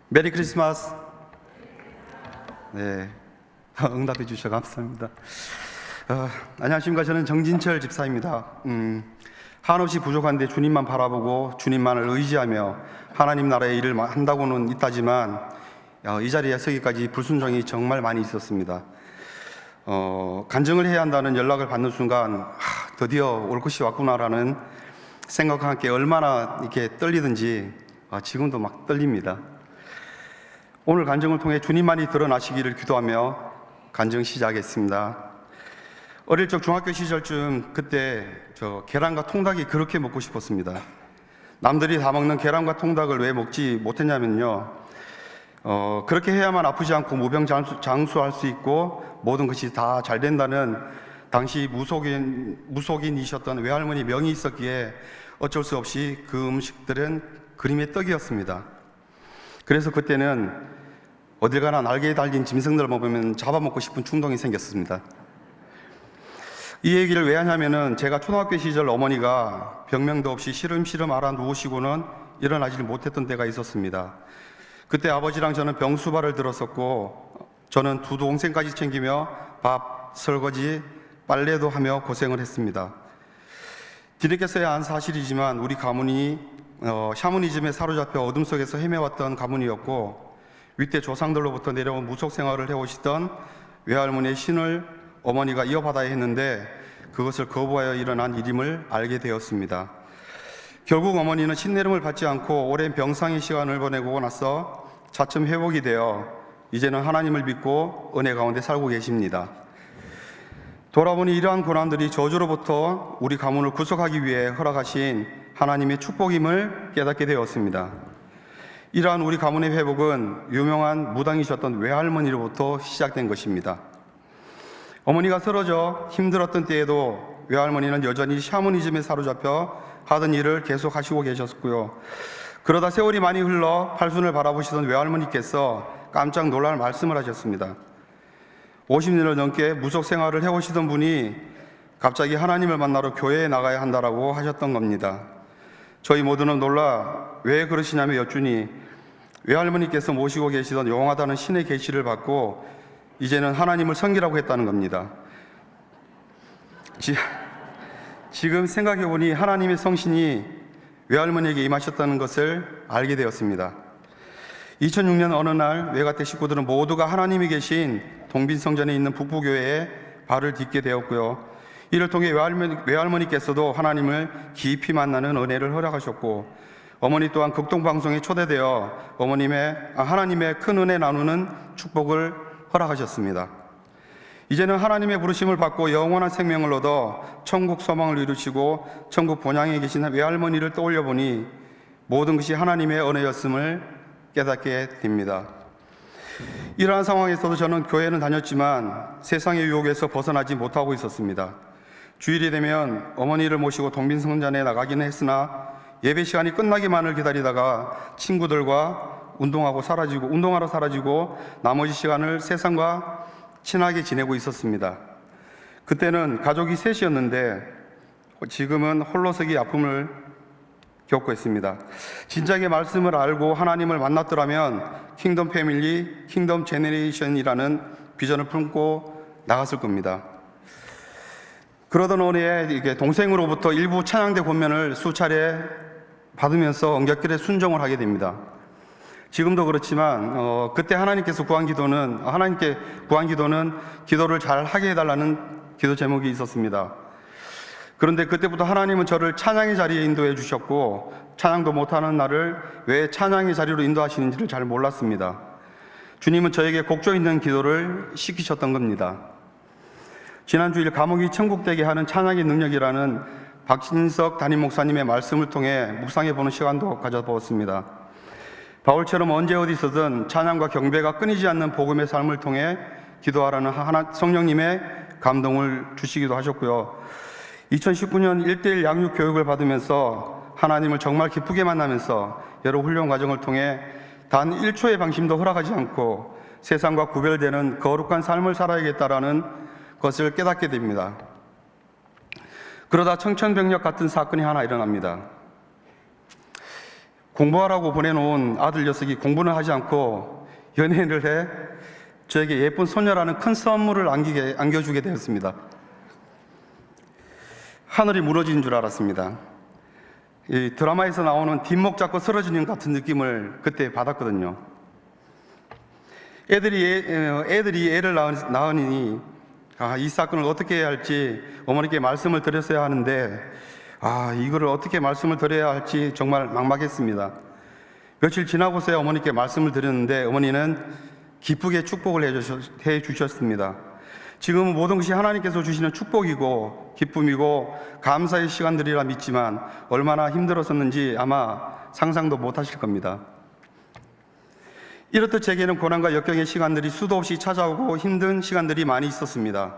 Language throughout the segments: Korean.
메리 크리스마스. 네, 응답해 주셔서 감사합니다. 안녕하십니까. 저는 정진철 집사입니다. 한없이 부족한데 주님만 바라보고 주님만을 의지하며 하나님 나라의 일을 한다고는 있다지만 이 자리에 서기까지 불순종이 정말 많이 있었습니다. 간증을 해야 한다는 연락을 받는 순간 드디어 올 것이 왔구나라는 생각과 함께 얼마나 이렇게 떨리든지 지금도 막 떨립니다. 오늘 간증을 통해 주님만이 드러나시기를 기도하며 간증 시작하겠습니다. 어릴 적 중학교 시절쯤 그때 계란과 통닭이 그렇게 먹고 싶었습니다. 남들이 다 먹는 계란과 통닭을 왜 먹지 못했냐면요, 그렇게 해야만 아프지 않고 무병장수할 수 있고 모든 것이 다 잘 된다는 당시 무속인이셨던 외할머니 명이 있었기에 어쩔 수 없이 그 음식들은 그림의 떡이었습니다. 그래서 그때는 어딜 가나 날개에 달린 짐승들을 보면 잡아먹고 싶은 충동이 생겼습니다. 이 얘기를 왜 하냐면은 제가 초등학교 시절 어머니가 병명도 없이 시름시름 앓아 누우시고는 일어나지 못했던 때가 있었습니다. 그때 아버지랑 저는 병수발을 들었었고 저는 두 동생까지 챙기며 밥, 설거지, 빨래도 하며 고생을 했습니다. 뒤늦게서야 안 사실이지만 우리 가문이 샤머니즘에 사로잡혀 어둠 속에서 헤매왔던 가문이었고 윗대 조상들로부터 내려온 무속 생활을 해오시던 외할머니의 신을 어머니가 이어받아야 했는데 그것을 거부하여 일어난 일임을 알게 되었습니다. 결국 어머니는 신내림을 받지 않고 오랜 병상의 시간을 보내고 나서 차츰 회복이 되어 이제는 하나님을 믿고 은혜 가운데 살고 계십니다. 돌아보니 이러한 고난들이 저주로부터 우리 가문을 구속하기 위해 허락하신 하나님의 축복임을 깨닫게 되었습니다. 이러한 우리 가문의 회복은 유명한 무당이셨던 외할머니로부터 시작된 것입니다. 어머니가 쓰러져 힘들었던 때에도 외할머니는 여전히 샤머니즘에 사로잡혀 하던 일을 계속 하시고 계셨고요. 그러다 세월이 많이 흘러 팔순을 바라보시던 외할머니께서 깜짝 놀랄 말씀을 하셨습니다. 50년을 넘게 무속 생활을 해오시던 분이 갑자기 하나님을 만나러 교회에 나가야 한다라고 하셨던 겁니다. 저희 모두는 놀라 왜 그러시냐며 여쭈니 외할머니께서 모시고 계시던 영원하다는 신의 계시를 받고 이제는 하나님을 섬기라고 했다는 겁니다. 지금 생각해보니 하나님의 성신이 외할머니에게 임하셨다는 것을 알게 되었습니다. 2006년 어느 날 외가댁 식구들은 모두가 하나님이 계신 동빈성전에 있는 북부교회에 발을 딛게 되었고요. 이를 통해 외할머니께서도 하나님을 깊이 만나는 은혜를 허락하셨고 어머니 또한 극동방송에 초대되어 하나님의 큰 은혜 나누는 축복을 허락하셨습니다. 이제는 하나님의 부르심을 받고 영원한 생명을 얻어 천국 소망을 이루시고 천국 본향에 계신 외할머니를 떠올려 보니 모든 것이 하나님의 은혜였음을 깨닫게 됩니다. 이러한 상황에서도 저는 교회는 다녔지만 세상의 유혹에서 벗어나지 못하고 있었습니다. 주일이 되면 어머니를 모시고 동빈성전에 나가기는 했으나 예배 시간이 끝나기만을 기다리다가 친구들과 운동하러 사라지고 나머지 시간을 세상과 친하게 지내고 있었습니다. 그때는 가족이 셋이었는데 지금은 홀로서기 아픔을 겪고 있습니다. 진작에 말씀을 알고 하나님을 만났더라면 킹덤 패밀리, 킹덤 제네레이션이라는 비전을 품고 나갔을 겁니다. 그러던 어느 해 동생으로부터 일부 찬양대 권면을 수차례 받으면서 엉겹결에 순종을 하게 됩니다. 지금도 그렇지만 그때 하나님께 구한 기도는 기도를 잘 하게 해달라는 기도 제목이 있었습니다. 그런데 그때부터 하나님은 저를 찬양의 자리에 인도해 주셨고 찬양도 못하는 나를 왜 찬양의 자리로 인도하시는지를 잘 몰랐습니다. 주님은 저에게 곡조 있는 기도를 시키셨던 겁니다. 지난 주일 감옥이 천국되게 하는 찬양의 능력이라는 박진석 담임 목사님의 말씀을 통해 묵상해보는 시간도 가져보았습니다. 바울처럼 언제 어디서든 찬양과 경배가 끊이지 않는 복음의 삶을 통해 기도하라는 성령님의 감동을 주시기도 하셨고요. 2019년 1:1 양육 교육을 받으면서 하나님을 정말 기쁘게 만나면서 여러 훈련 과정을 통해 단 1초의 방심도 허락하지 않고 세상과 구별되는 거룩한 삶을 살아야겠다라는 것을 깨닫게 됩니다. 그러다 청천벽력 같은 사건이 하나 일어납니다. 공부하라고 보내놓은 아들 녀석이 공부는 하지 않고 연애를 해 저에게 예쁜 소녀라는 큰 선물을 안겨주게 되었습니다. 하늘이 무너진 줄 알았습니다. 이 드라마에서 나오는 뒷목 잡고 쓰러지는 같은 느낌을 그때 받았거든요. 애들이 애를 낳으니 이 사건을 어떻게 해야 할지 어머니께 말씀을 드렸어야 하는데 이거를 어떻게 말씀을 드려야 할지 정말 막막했습니다. 며칠 지나고서야 어머니께 말씀을 드렸는데 어머니는 기쁘게 축복을 해 주셨습니다. 지금은 모든 것이 하나님께서 주시는 축복이고 기쁨이고 감사의 시간들이라 믿지만 얼마나 힘들었었는지 아마 상상도 못하실 겁니다. 이렇듯 제게는 고난과 역경의 시간들이 수도 없이 찾아오고 힘든 시간들이 많이 있었습니다.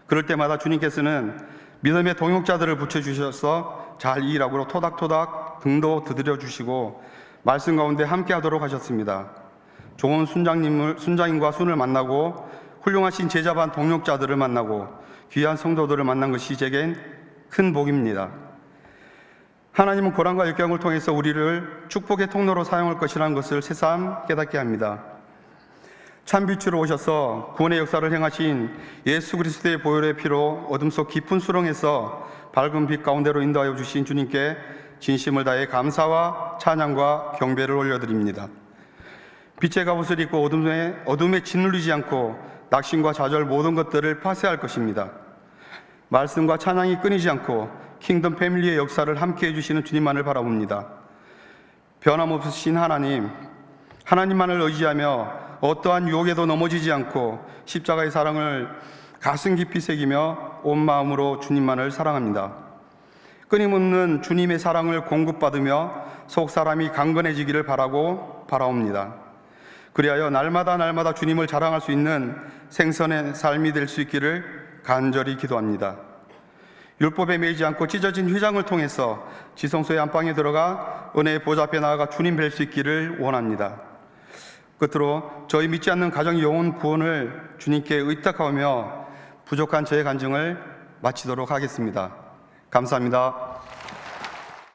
그럴 때마다 주님께서는 믿음의 동역자들을 붙여주셔서 잘 일하고 토닥토닥 등도 두드려 주시고 말씀 가운데 함께하도록 하셨습니다. 좋은 순장님과 순을 만나고 훌륭하신 제자반 동역자들을 만나고 귀한 성도들을 만난 것이 제겐 큰 복입니다. 하나님은 고난과 역경을 통해서 우리를 축복의 통로로 사용할 것이라는 것을 새삼 깨닫게 합니다. 참빛으로 오셔서 구원의 역사를 행하신 예수 그리스도의 보혈의 피로 어둠 속 깊은 수렁에서 밝은 빛 가운데로 인도하여 주신 주님께 진심을 다해 감사와 찬양과 경배를 올려드립니다. 빛의 갑옷을 입고 어둠에 짓눌리지 않고 낙심과 좌절 모든 것들을 파쇄할 것입니다. 말씀과 찬양이 끊이지 않고 킹덤 패밀리의 역사를 함께 해주시는 주님만을 바라봅니다. 변함없으신 하나님만을 의지하며 어떠한 유혹에도 넘어지지 않고 십자가의 사랑을 가슴 깊이 새기며 온 마음으로 주님만을 사랑합니다. 끊임없는 주님의 사랑을 공급받으며 속 사람이 강건해지기를 바라옵니다. 그리하여 날마다 주님을 자랑할 수 있는 생선의 삶이 될 수 있기를 간절히 기도합니다. 율법에 매이지 않고 찢어진 휘장을 통해서 지성소의 안방에 들어가 은혜의 보좌 앞에 나아가 주님 뵐 수 있기를 원합니다. 끝으로 저희 믿지 않는 가정의 영혼 구원을 주님께 의탁하며 부족한 저의 간증을 마치도록 하겠습니다. 감사합니다.